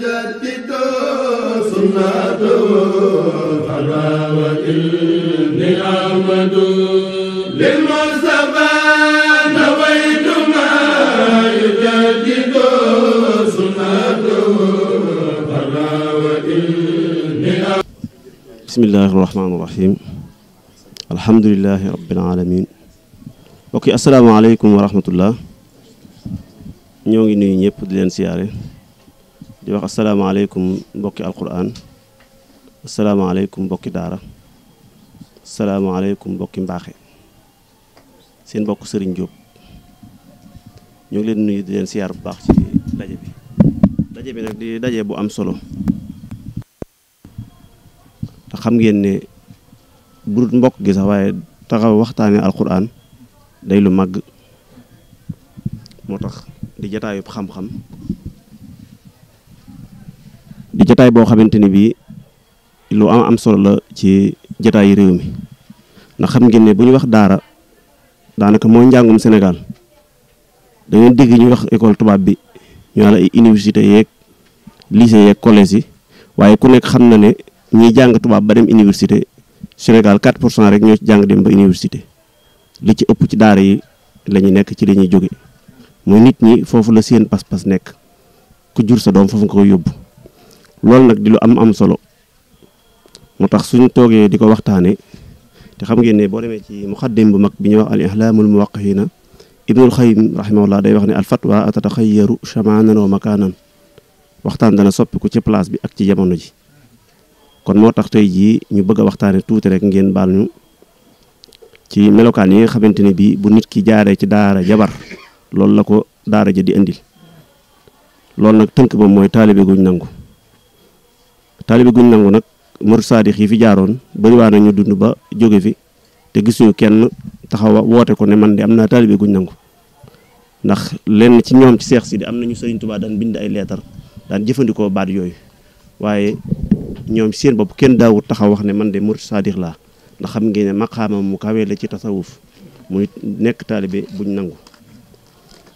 يجدد سنته فلا وإني أحمد للمصطفى نويت ما يجدد سنته فلا وإني بسم الله الرحمن الرحيم الحمد لله رب العالمين ok asalaamaaleykum wa rahmatullah ñoo ngi nuyu ñëpp di leen siyaare di wax asalaamaaleykum mbokki alquran asalaamaaleykum mbokki daara asalaamaaleykum mbokki mbaaxe seen mbokk Serigne Diop ñoo ngi leen nuyu di leen siyaar bu baax ci daje bi nag di daje bu am solo te xam ngeen ne burut mbokk gi sax waaye taxaw waxtaane alquran day lu màgg moo tax di jataayub xam-xam di jataay boo xamante ni bii lu am solo la ci jataayi réew mi ndax xam ngeen ne bu ñu wax daara daanaka mooy njàngum Sénégal da ngeen dégg ñuy wax école tubaab bi ñu la ay université yeeg lycée yeeg collège yi waaye ku nekk xam na ne ñiy jàng tubaab ba dem université Sénégal 4% rek ñoo ci jàng dem ba université li ci ëpp ci daara yi la ñu nekk ci li ñuy jóge muy nit ñi foofu la seen pas-pas nekk ku jur sa doom foofu nga ko yóbbu loolu nag di lu am solo moo tax suñu toogee di ko waxtaane te xam ngeen ne boo demee ci muxaddim bu mag bi ñuy wax al ihlaamul muwaqqihiina ibnul Qayyim rahimahullah day wax ne al fatwa atataxayyaru shamaanan wa makaanan waxtaan dana soppiku ci place bi ak ci jamono ji kon moo tax tey jii ñu bëgg a waxtaane tuuti rek ngeen baal ñu ci melokaan yi nga xamante ne bii bu nit ki jaaree ci daara jabar loolu la ko daara ja di indil loolu nag tënk ba mooy taalibe guñ nangu nag murid saadix yi fi jaaroon bariwaa na ñu dund ba jóge fi te gisuñu kenn taxaw woote ko ne man de am naa taalibe guñ nangu ndax lenn ci ñoom ci seex si di am nañu Sëriñ Tuubaa daan bind ay leetar daan jëfandikoo baat yooyu waaye ñoom seen bopp kenn daawut taxaw wax ne man de murid saadix laa ndax xam ngeen ne maqaamam mu kawee la ci tasawuf muy nekk taalibe buñ nangu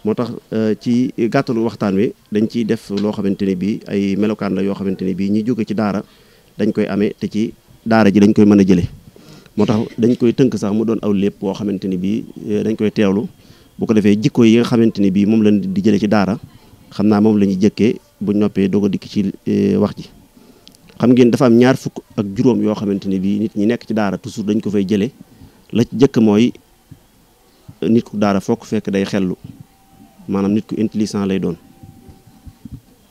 moo tax ci gàttalu waxtaan wi dañ ciy def loo xamante ne bii ay melokaan la yoo xamante ne bii ñi jóge ci daara dañ koy amee te ci daara ji dañ koy mën a jële moo tax dañ koy tënk sax mu doon aw lépp boo xamante ne bii dañ koy teewlu bu ko defee jikko yi nga xamante ne bii moom lañ di jële ci daara xam naa moom la ñuy jëkkee buñ noppee doog a dikk ci wax ji xam ngeen dafa am ñaar fukk ak juróom yoo xamante ne bii nit ñi nekk ci daara toujours dañ ko fay jëlee la ci jëkk mooy nit ku daara foo ko fekk day xellu maanaam nit ku intelligent lay doon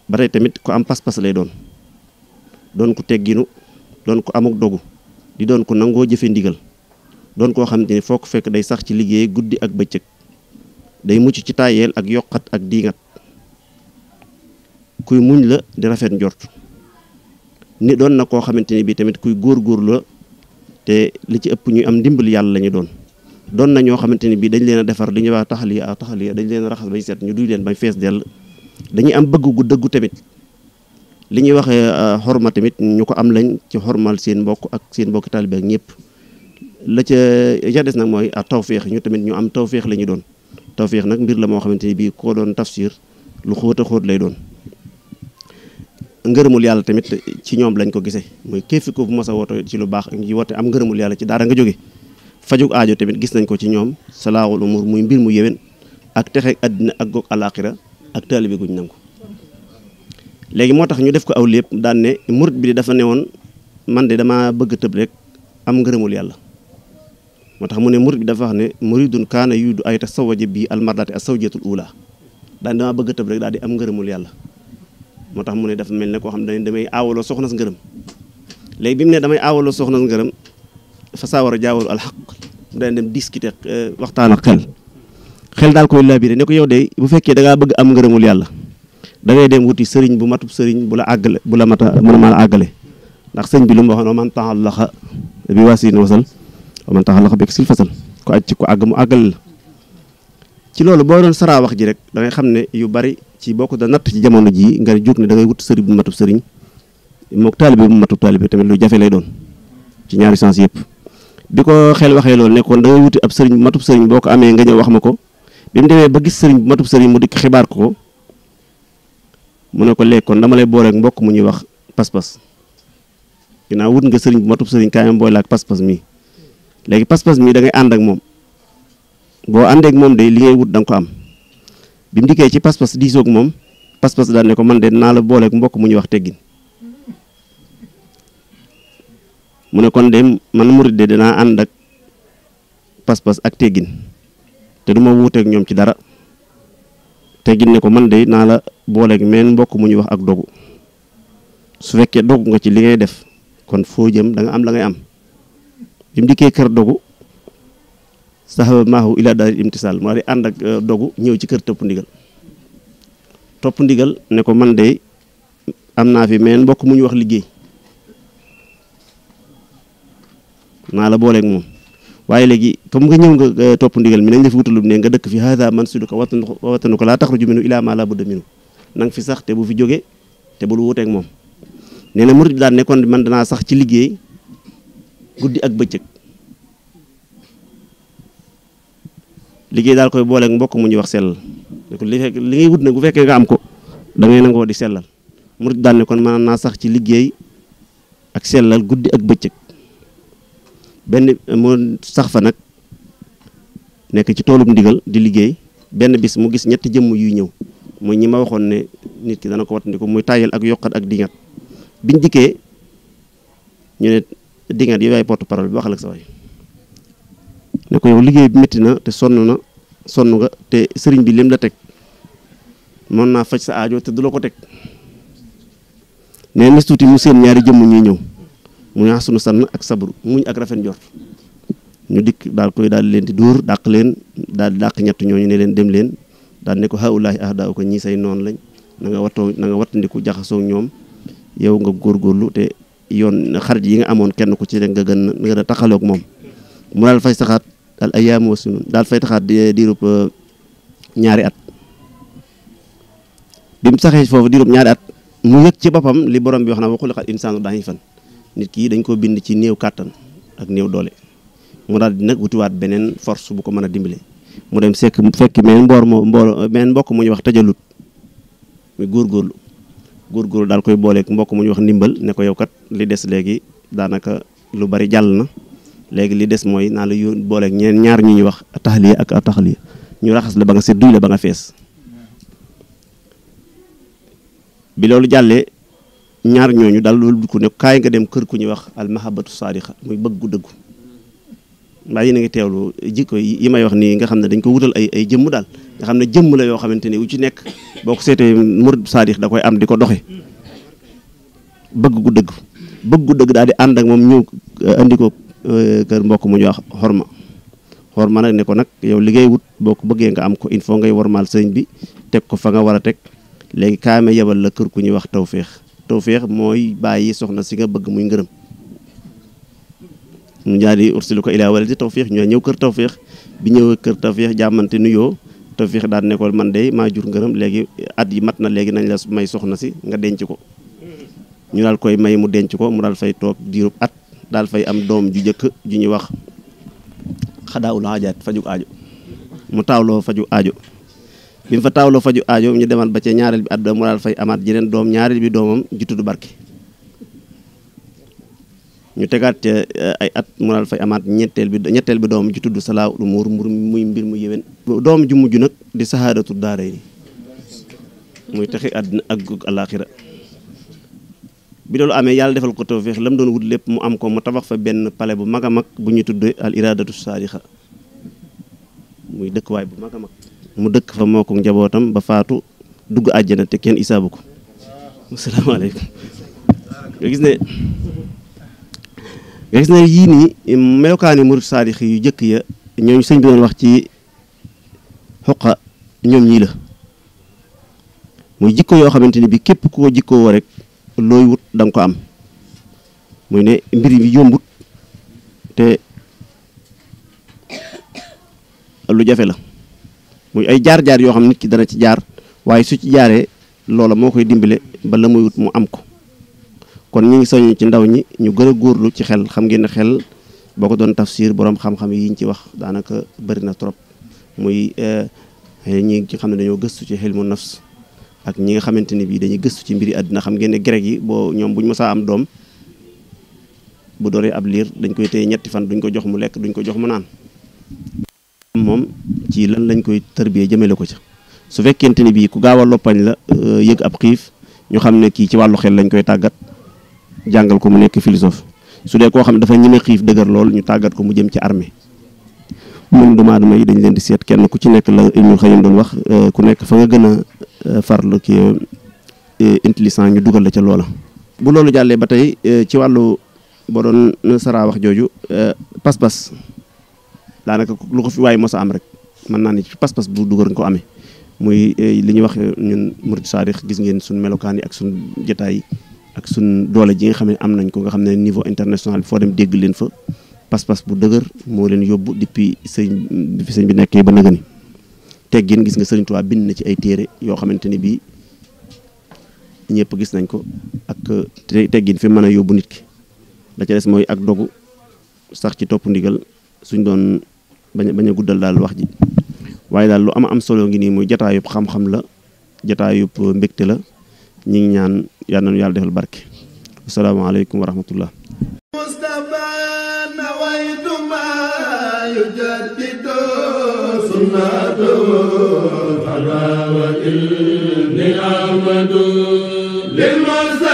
ba tey tamit ku am pas-pas lay doon ku tegginu doon ko amuk dogu di doon ko nangoo jëfe ndigal doon koo xamante ni foo ko fekk day sax ci liggéey guddi ak bëccëg day mucc ci taayeel ak yokkat ak diingat kuy muñ la di rafet njort ni doon na koo xamante ni bii tamit kuy góor la te li ci ëpp ñuy am ndimbal yàlla la ñu doon na ñoo xamante ni bii dañ leen a defar li ñuy wax taxaliya dañ leen a raxas bañ seet ñu duy leen bañ fees dell dañuy am bëgg gu dëggu tamit li ñuy waxee xorma tamit ñu ko am lañ ci xormal seen mbokk ak seen mbokki taalibe ak ñëpp la ca des nag mooy tawféex ñu tamit ñu am tawféex la ñu doon tawféex nag mbir la moo xamante ni bii koo doon tafsir lu xóot a xóot lay doon ngërëmul yàlla tamit ci ñoom lañ ko gisee mooy képp ko bu mos a woote ci lu baax ñu woote am ngërëmul yàlla ci daara nga jóge fajug aajo tamit gis nañ ko ci ñoom salaahul umur muy mbir mu yéwén ak texeeg àddina ak goog alaaxira ak taalibe guñ nangu léegi moo tax ñu def ko aw lépp daan ne murit bi dafa newoon man de dama bëgg tëb rek am ngërëmul yàlla moo tax mu ne murit bi dafa wax ne muridun kaana yudu ay tasawaja bi almardati asawjatul ula daan dama bëgg tëb rek daal di am ngërëmul yàlla moo tax mu ne dafa mel ne koo xam ne damay aawaloo soxnas ngërëm léegi bi mu ne damay aawaloo soxnas ngërëm fa saa war a jaawalu alxaq mu daan dem discuter waxtaan ak xel daal koy labiré ne ko yow de bu fekkee da ngaa bëgg am ngërëmul yàlla da ngay dem wuti sëriñ bu matub sëriñ bu la àggale bu la mata mën a mën a àggale ndax sëñ bi lu mu waxoon man ta'allaqa bi wasin wasal man ta'allaqa bi sil fasal ko aj ci ko àgg mu àggale la ci loolu boo doon saraa wax ji rek da ngay xam ne yu bari ci boo ko da natt ci jamono jii nga jóg ne da ngay wut sëriñ bu matub sëriñ mook taalibe bu matub taalibe tamit lu jafe lay doon ci ñaari sens yëpp bi ko xel waxee loolu nekkoon da ngay wuti ab sëriñ bu matub sëriñ boo ko amee nga ñëw wax ma ko bi mu demee ba gis sëriñ bu matub sëriñ mu dikk xibaar ko mu ne ko léegi kon dama lay booleeg mbokk mu ñuy wax pas-pas ginnaaw wut nga sëriñ bu matub sëriñ kaay ma boole ak pas-pas mii léegi pas-pas mii da ngay ànd ak moom boo àndeek moom de li ngay wut da nga ko am bi mu dikkee ci pas-pas diisoog moom pas-pas daal ne ko man de naa la booleeg mbokk mu ñuy wax teggin mu ne kon de man murid de dinaa ànd ak pas-pas ak teggin te du ma wuuteeg ñoom ci dara teggin ne ko man de naa la booleeg meen mbokk mu ñuy wax ak dogu su fekkee dogu nga ci li ngay def kon foo jëm da nga am la ngay am bi mu dikkee kër dogu sahaba maahu ila daal imtisaal moo di ànd ak dogu ñëw ci kër topp ndigal ne ko man de am naa fi meen mbokk mu ñu wax liggéey naa la booleeg moom waaye léegi comme nga ñëw nga topp ndigal mi nañ la fi wutalub ne nga dëkk fi hada mansiluka watanu ko laa taxruju minu ila ma la budda minu nanga fi sax te bu fi jóge te bul wuuteeg moom nee na murid daan ne kon man danaa sax ci liggéey guddi ak bëccëg liggéey daal koy booleeg mbokk mu ñuy wax sellal ne ko li ngay wut nag bu fekkee nga am ko da ngay nangoo di sellal murid daan ne kon mën naa sax ci liggéey ak sellal guddi ak bëccëg benn moo sax fa nag nekk ci toolub ndigal di liggéey benn bis mu gis ñetti jëmm yuy ñëw mooy ñi ma waxoon ne nit ki dana ko wattandiku muy tàyyel ak yokkat ak dingat biñ dikkee ñu ne dingat yi waay porte parole bi waxal ak sa waay ne ko yow liggéey bi métti na te sonn nga te sëriñ bi lim la teg mën naa faj sa aajo te du la ko teg nee na tuuti mu seen ñaari jëmm ñuy ñëw mu ñaax sunu sann ak sabru muñ ak rafet njort ñu dikk daal koy daal leen di dóor dàq leen daal di dàq ñett ñooñu ne leen dem leen daal ne ko haulaahi ahdaa ko ñii say noonu lañ na nga wattandiku jaxasoo ñoom yow nga góorgóorlu te yoon xarit yi nga amoon kenn ku ci rek nga gën a taxaloog moom mu daal fay saxaat al ayyaamu wa sunun daal fay taxaat diirub ñaari at bi mu saxee foofu diirub ñaari at mu yëg ci boppam li borom bi wax na wa xuliqal insaanu da'iifan nit ki dañ ko bind ci néew kàttan ak néew doole mu daal di nag wutiwaat beneen force bu ko mën a dimbale mu dem fekk meen mbokk mu ñuy wax tajalut muy góorgóorlu daal koy booleeg mbokk mu ñuy wax ndimbal ne ko yow kat li des léegi daanaka lu bari jàll na léegi li des mooy naa la booleeg ñaar ñu ñuy wax taxliya ak taxliya ñu raxas la ba nga set duy la ba nga fees bi loolu jàllee ñaar ñooñu daal loolu ko ne kaay nga dem kër ku ñuy wax al mahabbatu saadiqa muy bëgg gu dëggu mbaa yéen a ngi teewlu jikko yi may wax nii nga xam ne dañ ko wutal ay jëmm daal nga xam ne jëmm la yoo xamante ni wu ci nekk boo ko seetee murid saadiq da koy am di ko doxe bëgg gu dëgg daal di ànd ak moom ñëw andi ko kër mbokk mu ñuy wax xorma nag ne ko nag yow li ngay wut boo ko bëggee nga am ko il faut ngay wormaal sëñ bi teg ko fa nga war a teg léegi kaame yebal la kër ku ñuy wax tawféex mooy bàyyi soxna si nga bëgg muy ngërëm mu jaadi ursilu ko ilaa waladi tawféex ñoo ñëw kër tawféex bi ñëw kër tawféex jàmmante nuyoo tawféex daal ne ko man de maa jur ngërëm léegi at yi mat na léegi nañ la may soxna si nga denc ko ñu daal koy may mu denc ko mu daal fay toog diirub at daal fay am doom ju jëkk ju ñuy wax xadaawul aajaat faju aajo mu taawloo faju aajo bi mu fa taawloo faju aajo ñu demaat ba ca ñaareel bi at mu daal fay amaat jeneen doom ñaareel bi doomam ju tudd barke ñu tegaat ca ay at mu daal fay amaat ñetteel bi doomam ju tudd salaahu umuur muy mbir mu yéwén doom ju mujj nag di sahaadatu daarayni muy texi àddina ak alaaxira bi loolu amee yàlla defal ko tawfeex la mu doon wut lépp mu am ko mu tabax fa benn palais bu mag a mag bu ñu tudd al iradatu saadiqa muy dëkkuwaay bu mag a mag mu dëkk fa moo ko njabootam ba faatu dugg àjjana te kenn isaabu ko asalaamaaleykum nga gis ne yii nii melokaani murid saadix yu jëkk ya ñooñu sëñ bi doon wax ci xoqa ñoom ñii la muy jikko yoo xamante ni bi képp koo jikkoo woo rek looy wut da nga ko am muy ne mbir yi yombut te lu jafe la muy ay jaar-jaar yoo xam nit ki dana ci jaar waaye su ci jaaree loola moo koy dimbale ba la muy wut mu am ko kon ñu ngi soññ ci ndaw ñi ñu gën a góorlu ci xel xam ngeen ne xel boo ko doon tafsir borom xam-xam yi ñu ci wax daanaka bëri na trop muy ñi ci xam ne dañoo gëstu ci xilmu nafs ak ñi nga xamante ni bii dañuy gëstu ci mbiri àddina. xam ngeen ne grec yi boo ñoom buñ mësaa am doom bu dooree ab liir dañ koy téye ñetti fan duñ ko jox mu lekk duñ ko jox mu naan. moom ci lan lañ koy tarbiyee jëmale ko ca su fekkente ni bii ku gaaw a loppañ la yëg ab xiif ñu xam ne kii ci wàllu xel lañ koy tàggat jàngal ko mu nekk philosophe. su dee koo xam ne dafa ñeme xiif dëgër lool ñu tàggat ko mu jëm ci armée. ñun doomu aadama yi dañ leen di seet kenn ku ci nekk la Ibnul Qayyim doon wax ku nekk fa nga gën a farlu ki intelligent ñu dugal la ca loola. bu loolu jàllee ba tey ci wàllu boo doon saraa wax jooju pas-pas daanaka lu ko fi waaye mos a am rek mën naa ne ci pas-pas bu dugal nga ko amee muy li ñuy wax ñun murid saadix gis ngeen suñ melokaan yi ak suñ jotaay yi ak suñ doole ji nga xam ne am nañ ko nga xam ne niveau international foo dem dégg leen fa. pas-pas bu dëgër moo leen yóbbu depuis sëñ bi nekkee ba nëgëni teggin gis nga Sëriñ Tuubaa bind na ci ay téere yoo xamante ni bii ñëpp gis nañ ko ak teggin fi mën a yóbbu nit ki da ca des mooy ak dogu sax ci topp ndigal suñ doon bañ a guddal daal wax ji waaye daal lu am solo ngi nii muy jataayub xam-xam la jataayub mbégte la ñi ngi ñaan yal nañu yàlla defal barke asalaamaaleykum wa rahmatullah يجدد سنته فلا وإني أحمد للمرسل